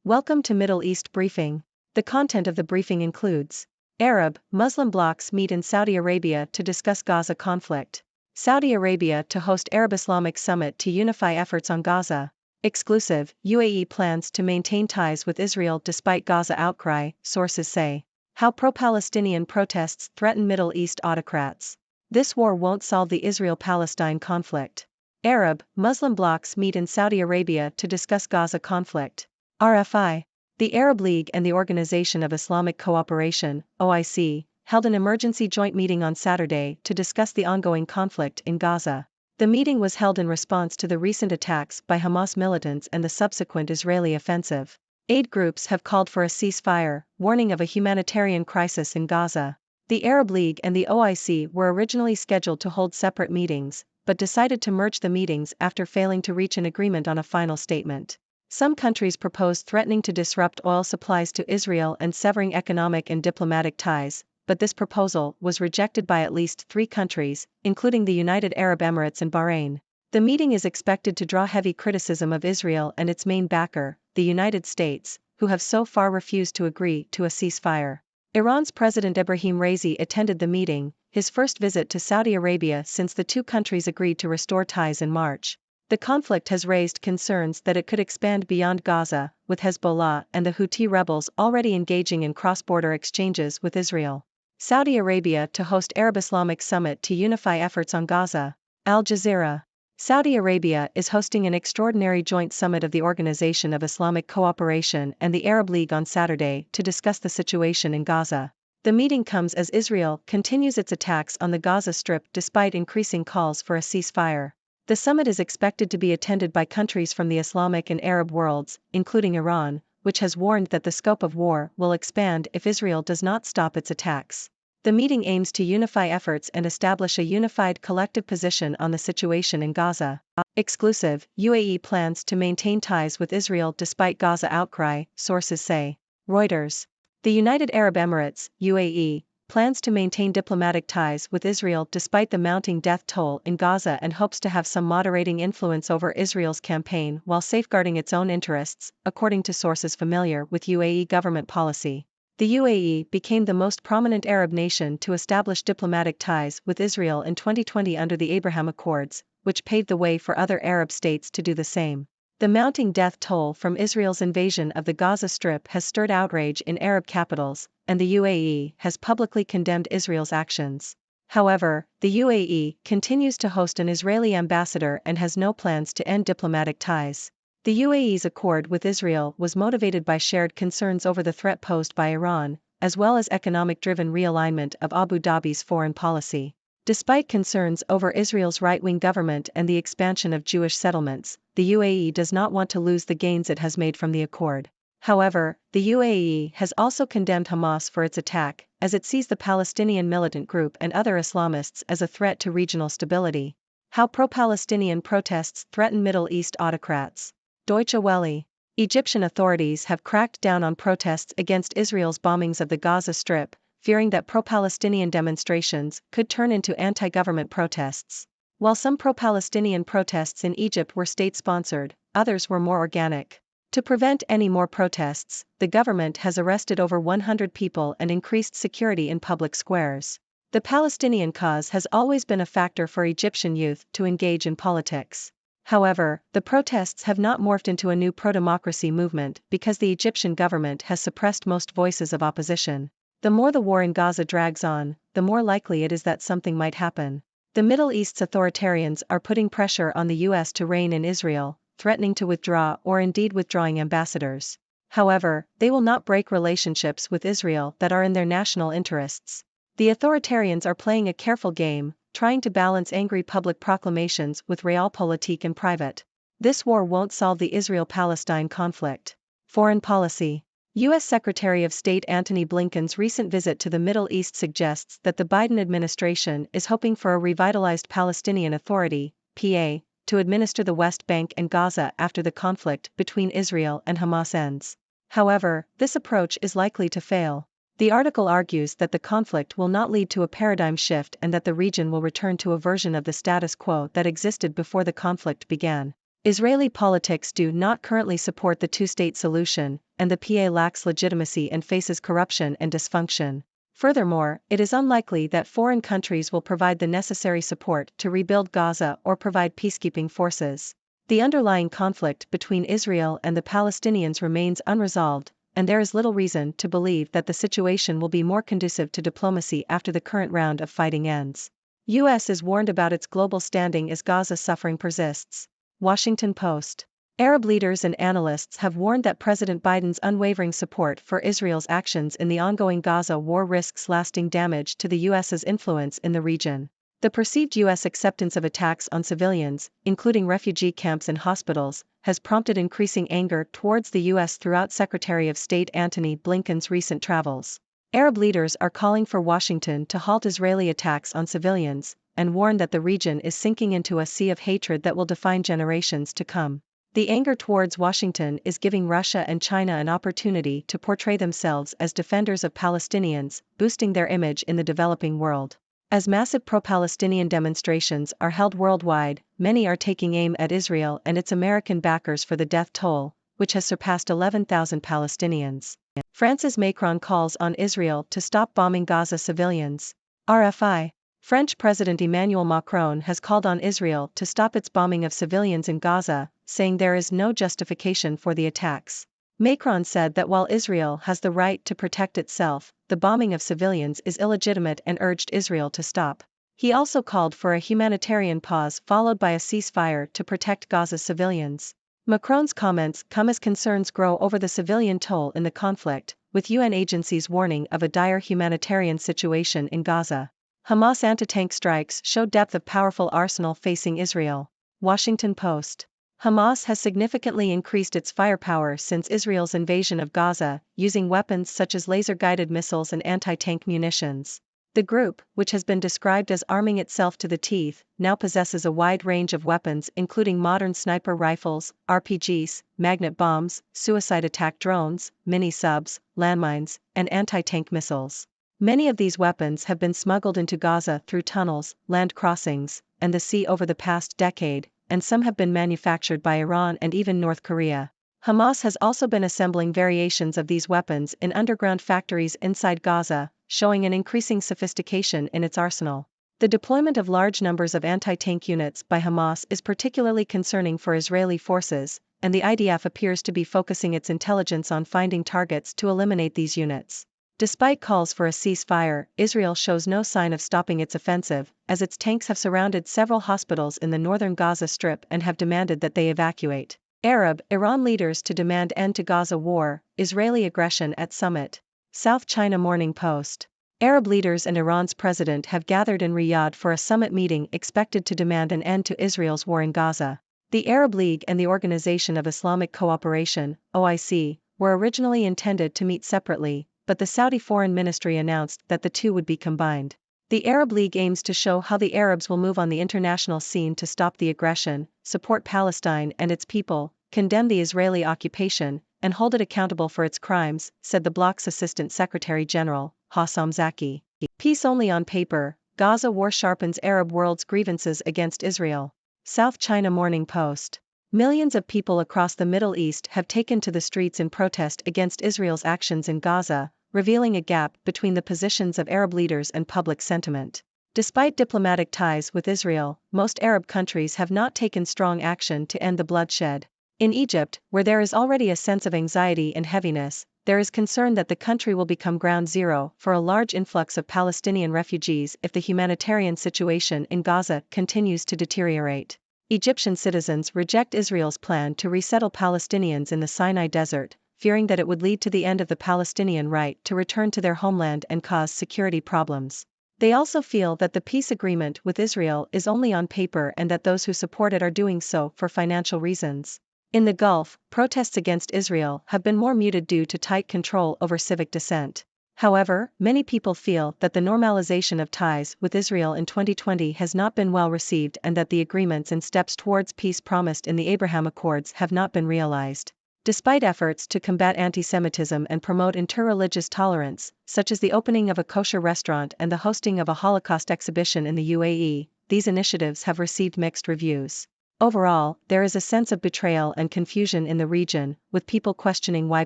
Welcome to Middle East Briefing. The content of the briefing includes: Arab, Muslim blocs meet in Saudi Arabia to discuss Gaza conflict. Saudi Arabia to host Arab Islamic summit to unify efforts on Gaza. Exclusive, UAE plans to maintain ties with Israel despite Gaza outcry, sources say. How pro-Palestinian protests threaten Middle East autocrats. This war won't solve the Israel-Palestine conflict. Arab, Muslim blocs meet in Saudi Arabia to discuss Gaza conflict. RFI. The Arab League and the Organization of Islamic Cooperation, OIC, held an emergency joint meeting on Saturday to discuss the ongoing conflict in Gaza. The meeting was held in response to the recent attacks by Hamas militants and the subsequent Israeli offensive. Aid groups have called for a ceasefire, warning of a humanitarian crisis in Gaza. The Arab League and the OIC were originally scheduled to hold separate meetings, but decided to merge the meetings after failing to reach an agreement on a final statement. Some countries proposed threatening to disrupt oil supplies to Israel and severing economic and diplomatic ties, but this proposal was rejected by at least 3 countries, including the United Arab Emirates and Bahrain. The meeting is expected to draw heavy criticism of Israel and its main backer, the United States, who have so far refused to agree to a ceasefire. Iran's President Ebrahim Raisi attended the meeting, his first visit to Saudi Arabia since the 2 countries agreed to restore ties in March. The conflict has raised concerns that it could expand beyond Gaza, with Hezbollah and the Houthi rebels already engaging in cross-border exchanges with Israel. Saudi Arabia to host Arab Islamic summit to unify efforts on Gaza. Al Jazeera. Saudi Arabia is hosting an extraordinary joint summit of the Organization of Islamic Cooperation and the Arab League on Saturday to discuss the situation in Gaza. The meeting comes as Israel continues its attacks on the Gaza Strip despite increasing calls for a ceasefire. The summit is expected to be attended by countries from the Islamic and Arab worlds, including Iran, which has warned that the scope of war will expand if Israel does not stop its attacks. The meeting aims to unify efforts and establish a unified collective position on the situation in Gaza. Exclusive, UAE plans to maintain ties with Israel despite Gaza outcry, sources say. Reuters. The United Arab Emirates, UAE, plans to maintain diplomatic ties with Israel despite the mounting death toll in Gaza and hopes to have some moderating influence over Israel's campaign while safeguarding its own interests, according to sources familiar with UAE government policy. The UAE became the most prominent Arab nation to establish diplomatic ties with Israel in 2020 under the Abraham Accords, which paved the way for other Arab states to do the same. The mounting death toll from Israel's invasion of the Gaza Strip has stirred outrage in Arab capitals, and the UAE has publicly condemned Israel's actions. However, the UAE continues to host an Israeli ambassador and has no plans to end diplomatic ties. The UAE's accord with Israel was motivated by shared concerns over the threat posed by Iran, as well as economic-driven realignment of Abu Dhabi's foreign policy. Despite concerns over Israel's right-wing government and the expansion of Jewish settlements, the UAE does not want to lose the gains it has made from the accord. However, the UAE has also condemned Hamas for its attack, as it sees the Palestinian militant group and other Islamists as a threat to regional stability. How pro-Palestinian protests threaten Middle East autocrats. Deutsche Welle. Egyptian authorities have cracked down on protests against Israel's bombings of the Gaza Strip, fearing that pro-Palestinian demonstrations could turn into anti-government protests. While some pro-Palestinian protests in Egypt were state-sponsored, others were more organic. To prevent any more protests, the government has arrested over 100 people and increased security in public squares. The Palestinian cause has always been a factor for Egyptian youth to engage in politics. However, the protests have not morphed into a new pro-democracy movement because the Egyptian government has suppressed most voices of opposition. The more the war in Gaza drags on, the more likely it is that something might happen. The Middle East's authoritarians are putting pressure on the US to rein in Israel, threatening to withdraw or indeed withdrawing ambassadors. However, they will not break relationships with Israel that are in their national interests. The authoritarians are playing a careful game, trying to balance angry public proclamations with realpolitik in private. This war won't solve the Israel-Palestine conflict. Foreign policy. U.S. Secretary of State Antony Blinken's recent visit to the Middle East suggests that the Biden administration is hoping for a revitalized Palestinian Authority, PA, to administer the West Bank and Gaza after the conflict between Israel and Hamas ends. However, this approach is likely to fail. The article argues that the conflict will not lead to a paradigm shift and that the region will return to a version of the status quo that existed before the conflict began. Israeli politics do not currently support the two-state solution, and the PA lacks legitimacy and faces corruption and dysfunction. Furthermore, it is unlikely that foreign countries will provide the necessary support to rebuild Gaza or provide peacekeeping forces. The underlying conflict between Israel and the Palestinians remains unresolved, and there is little reason to believe that the situation will be more conducive to diplomacy after the current round of fighting ends. U.S. is warned about its global standing as Gaza's suffering persists. Washington Post. Arab leaders and analysts have warned that President Biden's unwavering support for Israel's actions in the ongoing Gaza war risks lasting damage to the U.S.'s influence in the region. The perceived U.S. acceptance of attacks on civilians, including refugee camps and hospitals, has prompted increasing anger towards the U.S. throughout Secretary of State Antony Blinken's recent travels. Arab leaders are calling for Washington to halt Israeli attacks on civilians, and warn that the region is sinking into a sea of hatred that will define generations to come. The anger towards Washington is giving Russia and China an opportunity to portray themselves as defenders of Palestinians, boosting their image in the developing world. As massive pro-Palestinian demonstrations are held worldwide, many are taking aim at Israel and its American backers for the death toll, which has surpassed 11,000 Palestinians. France's Macron calls on Israel to stop bombing Gaza civilians. RFI. French President Emmanuel Macron has called on Israel to stop its bombing of civilians in Gaza, saying there is no justification for the attacks. Macron said that while Israel has the right to protect itself, the bombing of civilians is illegitimate and urged Israel to stop. He also called for a humanitarian pause followed by a ceasefire to protect Gaza's civilians. Macron's comments come as concerns grow over the civilian toll in the conflict, with UN agencies warning of a dire humanitarian situation in Gaza. Hamas anti-tank strikes show depth of powerful arsenal facing Israel. Washington Post. Hamas has significantly increased its firepower since Israel's invasion of Gaza, using weapons such as laser-guided missiles and anti-tank munitions. The group, which has been described as arming itself to the teeth, now possesses a wide range of weapons including modern sniper rifles, RPGs, magnet bombs, suicide attack drones, mini-subs, landmines, and anti-tank missiles. Many of these weapons have been smuggled into Gaza through tunnels, land crossings, and the sea over the past decade, and some have been manufactured by Iran and even North Korea. Hamas has also been assembling variations of these weapons in underground factories inside Gaza, showing an increasing sophistication in its arsenal. The deployment of large numbers of anti-tank units by Hamas is particularly concerning for Israeli forces, and the IDF appears to be focusing its intelligence on finding targets to eliminate these units. Despite calls for a ceasefire, Israel shows no sign of stopping its offensive, as its tanks have surrounded several hospitals in the northern Gaza Strip and have demanded that they evacuate. Arab-Iran leaders to demand end to Gaza war, Israeli aggression at summit. South China Morning Post. Arab leaders and Iran's president have gathered in Riyadh for a summit meeting expected to demand an end to Israel's war in Gaza. The Arab League and the Organization of Islamic Cooperation, OIC, were originally intended to meet separately, but the Saudi Foreign Ministry announced that the two would be combined. The Arab League aims to show how the Arabs will move on the international scene to stop the aggression, support Palestine and its people, condemn the Israeli occupation, and hold it accountable for its crimes, said the bloc's Assistant Secretary General, Hossam Zaki. Peace only on paper, Gaza war sharpens Arab world's grievances against Israel. South China Morning Post. Millions of people across the Middle East have taken to the streets in protest against Israel's actions in Gaza, revealing a gap between the positions of Arab leaders and public sentiment. Despite diplomatic ties with Israel, most Arab countries have not taken strong action to end the bloodshed. In Egypt, where there is already a sense of anxiety and heaviness, there is concern that the country will become ground zero for a large influx of Palestinian refugees if the humanitarian situation in Gaza continues to deteriorate. Egyptian citizens reject Israel's plan to resettle Palestinians in the Sinai Desert, fearing that it would lead to the end of the Palestinian right to return to their homeland and cause security problems. They also feel that the peace agreement with Israel is only on paper and that those who support it are doing so for financial reasons. In the Gulf, protests against Israel have been more muted due to tight control over civic dissent. However, many people feel that the normalization of ties with Israel in 2020 has not been well received and that the agreements and steps towards peace promised in the Abraham Accords have not been realized. Despite efforts to combat anti-Semitism and promote interreligious tolerance, such as the opening of a kosher restaurant and the hosting of a Holocaust exhibition in the UAE, these initiatives have received mixed reviews. Overall, there is a sense of betrayal and confusion in the region, with people questioning why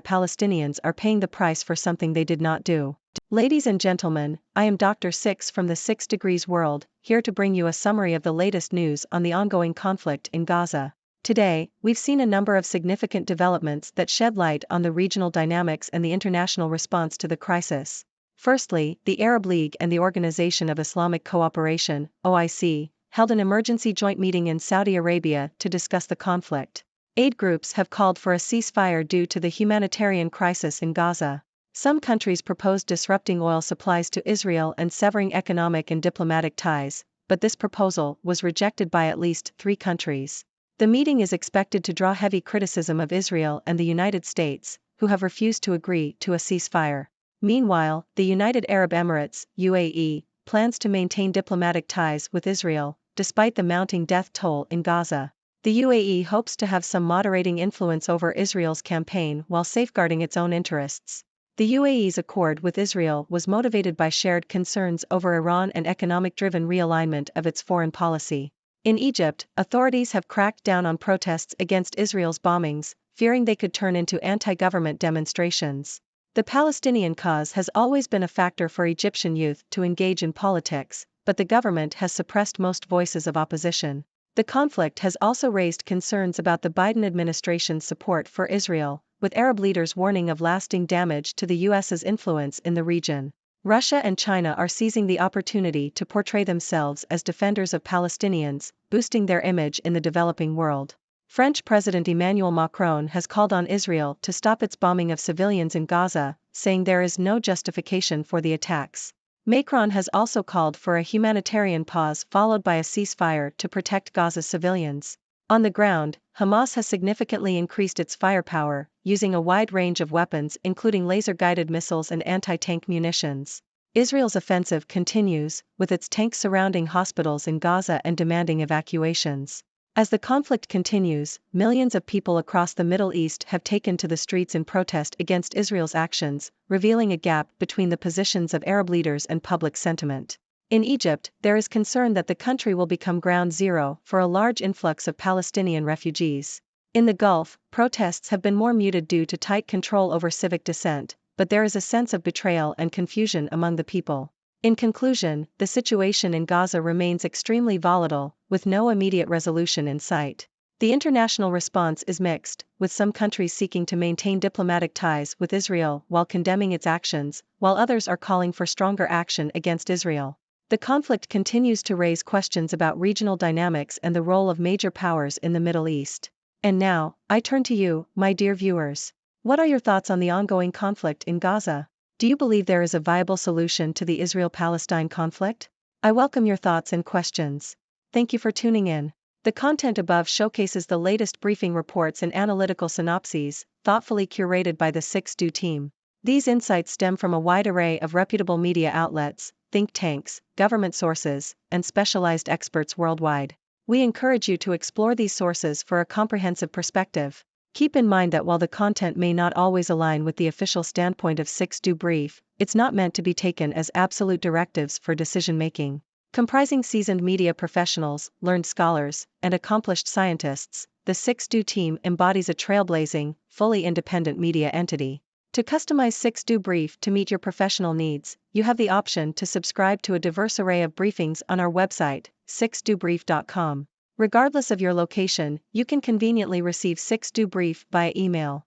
Palestinians are paying the price for something they did not do. Ladies and gentlemen, I am Dr. Six from the 6 Degrees World, here to bring you a summary of the latest news on the ongoing conflict in Gaza. Today, we've seen a number of significant developments that shed light on the regional dynamics and the international response to the crisis. Firstly, the Arab League and the Organization of Islamic Cooperation, OIC, held an emergency joint meeting in Saudi Arabia to discuss the conflict. Aid groups have called for a ceasefire due to the humanitarian crisis in Gaza. Some countries proposed disrupting oil supplies to Israel and severing economic and diplomatic ties, but this proposal was rejected by at least 3 countries. The meeting is expected to draw heavy criticism of Israel and the United States, who have refused to agree to a ceasefire. Meanwhile, the United Arab Emirates, UAE, plans to maintain diplomatic ties with Israel, despite the mounting death toll in Gaza. The UAE hopes to have some moderating influence over Israel's campaign while safeguarding its own interests. The UAE's accord with Israel was motivated by shared concerns over Iran and economic-driven realignment of its foreign policy. In Egypt, authorities have cracked down on protests against Israel's bombings, fearing they could turn into anti-government demonstrations. The Palestinian cause has always been a factor for Egyptian youth to engage in politics, but the government has suppressed most voices of opposition. The conflict has also raised concerns about the Biden administration's support for Israel, with Arab leaders warning of lasting damage to the U.S.'s influence in the region. Russia and China are seizing the opportunity to portray themselves as defenders of Palestinians, boosting their image in the developing world. French President Emmanuel Macron has called on Israel to stop its bombing of civilians in Gaza, saying there is no justification for the attacks. Macron has also called for a humanitarian pause followed by a ceasefire to protect Gaza's civilians. On the ground, Hamas has significantly increased its firepower, using a wide range of weapons including laser-guided missiles and anti-tank munitions. Israel's offensive continues, with its tanks surrounding hospitals in Gaza and demanding evacuations. As the conflict continues, millions of people across the Middle East have taken to the streets in protest against Israel's actions, revealing a gap between the positions of Arab leaders and public sentiment. In Egypt, there is concern that the country will become ground zero for a large influx of Palestinian refugees. In the Gulf, protests have been more muted due to tight control over civic dissent, but there is a sense of betrayal and confusion among the people. In conclusion, the situation in Gaza remains extremely volatile, with no immediate resolution in sight. The international response is mixed, with some countries seeking to maintain diplomatic ties with Israel while condemning its actions, while others are calling for stronger action against Israel. The conflict continues to raise questions about regional dynamics and the role of major powers in the Middle East. And now, I turn to you, my dear viewers. What are your thoughts on the ongoing conflict in Gaza? Do you believe there is a viable solution to the Israel-Palestine conflict? I welcome your thoughts and questions. Thank you for tuning in. The content above showcases the latest briefing reports and analytical synopses, thoughtfully curated by the 6Do team. These insights stem from a wide array of reputable media outlets, think tanks, government sources, and specialized experts worldwide. We encourage you to explore these sources for a comprehensive perspective. Keep in mind that while the content may not always align with the official standpoint of 6Do Brief, it's not meant to be taken as absolute directives for decision-making. Comprising seasoned media professionals, learned scholars, and accomplished scientists, the 6Do team embodies a trailblazing, fully independent media entity. To customize 6Do Brief to meet your professional needs, you have the option to subscribe to a diverse array of briefings on our website, 6dobrief.com. Regardless of your location, you can conveniently receive 6Do Brief via email.